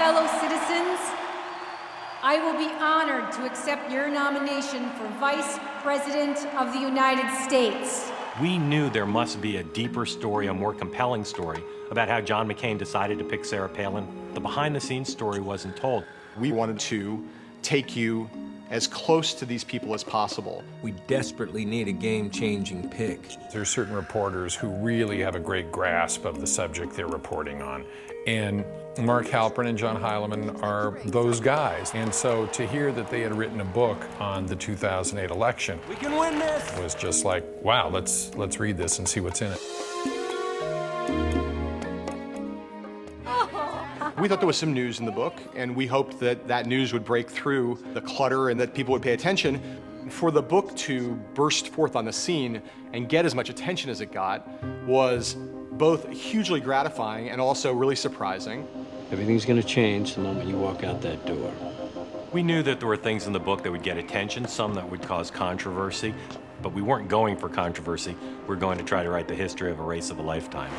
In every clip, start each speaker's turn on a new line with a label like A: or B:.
A: fellow citizens, I will be honored to accept your nomination for Vice President of the United States.
B: We knew there must be a deeper story, a more compelling story about how John McCain decided to pick Sarah Palin. The behind-the-scenes story wasn't told.
C: We wanted to take you as close to these people as possible.
D: We desperately need a game-changing pick.
E: There's certain reporters who really have a great grasp of the subject they're reporting on. And Mark Halperin and John Heilemann are those guys. And so to hear that they had written a book on the 2008 election,
D: We can win this!
E: was just like, wow, let's read this and see what's in it.
C: We thought there was some news in the book, and we hoped that that news would break through the clutter and that people would pay attention. For the book to burst forth on the scene and get as much attention as it got was both hugely gratifying and also really surprising.
F: Everything's going to change the moment you walk out that door.
B: We knew that there were things in the book that would get attention, some that would cause controversy, but we weren't going for controversy. We're going to try to write the history of a race of a lifetime.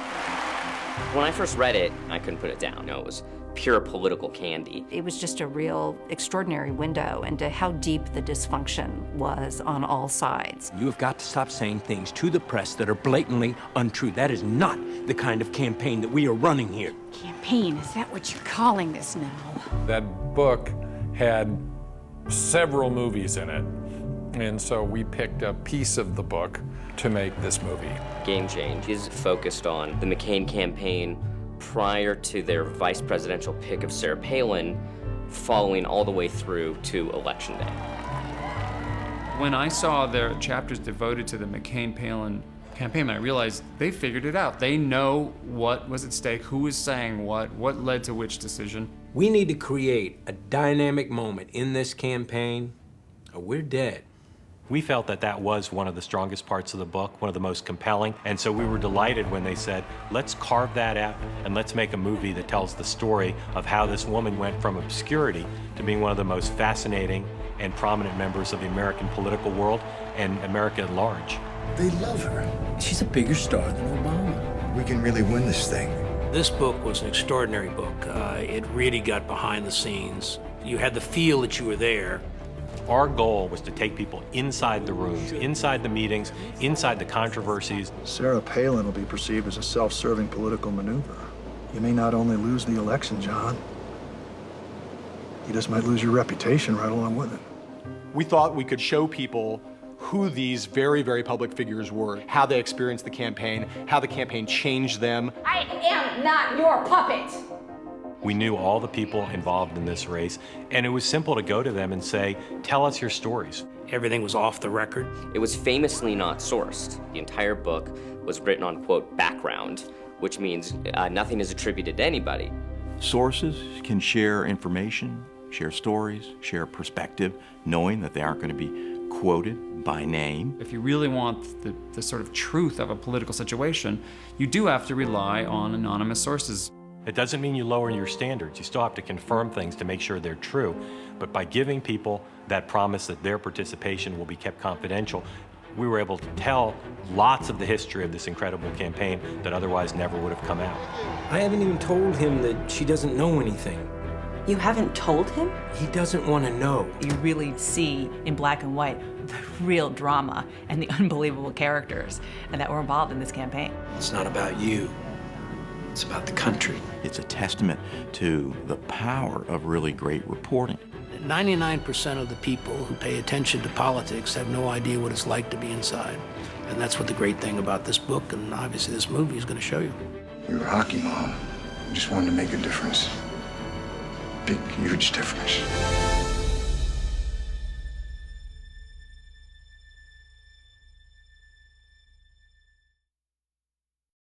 G: When I first read it, I couldn't put it down. It was pure political candy.
H: It was just a real extraordinary window into how deep the dysfunction was on all sides.
D: You have got to stop saying things to the press that are blatantly untrue. That is not the kind of campaign that we are running here.
I: Campaign, is that what you're calling this now?
E: That book had several movies in it. And so we picked a piece of the book to make this movie.
G: Game Change is focused on the McCain campaign prior to their vice presidential pick of Sarah Palin, following all the way through to Election Day.
J: When I saw their chapters devoted to the McCain-Palin campaign, I realized they figured it out. They know what was at stake, who was saying what led to which decision.
D: We need to create a dynamic moment in this campaign, or we're dead.
B: We felt that that was one of the strongest parts of the book, one of the most compelling, and so we were delighted when they said, let's carve that out and let's make a movie that tells the story of how this woman went from obscurity to being one of the most fascinating and prominent members of the American political world and America at large.
K: They love her.
D: She's a bigger star than Obama.
K: We can really win this thing.
D: This book was an extraordinary book. It really got behind the scenes. You had the feel that you were there.
B: Our goal was to take people inside the rooms, inside the meetings, inside the controversies.
K: Sarah Palin will be perceived as a self-serving political maneuver. You may not only lose the election, John, you just might lose your reputation right along with it.
C: We thought we could show people who these very, very public figures were, how they experienced the campaign, how the campaign changed them.
A: I am not your puppet.
B: We knew all the people involved in this race, and it was simple to go to them and say, tell us your stories.
D: Everything was off the record.
G: It was famously not sourced. The entire book was written on, quote, background, which means nothing is attributed to anybody.
L: Sources can share information, share stories, share perspective, knowing that they aren't going to be quoted by name.
J: If you really want the sort of truth of a political situation, you do have to rely on anonymous sources.
B: It doesn't mean you lower your standards. You still have to confirm things to make sure they're true. But by giving people that promise that their participation will be kept confidential, we were able to tell lots of the history of this incredible campaign that otherwise never would have come out.
D: I haven't even told him that she doesn't know anything.
H: You haven't told him?
D: He doesn't want to know.
H: You really see in black and white the real drama and the unbelievable characters and that were involved in this campaign.
D: It's not about you. It's about the country.
L: It's a testament to the power of really great reporting.
D: 99% of the people who pay attention to politics have no idea what it's like to be inside. And that's what the great thing about this book, and obviously this movie, is going to show you.
K: You're a hockey mom. You just wanted to make a difference. Big, huge difference.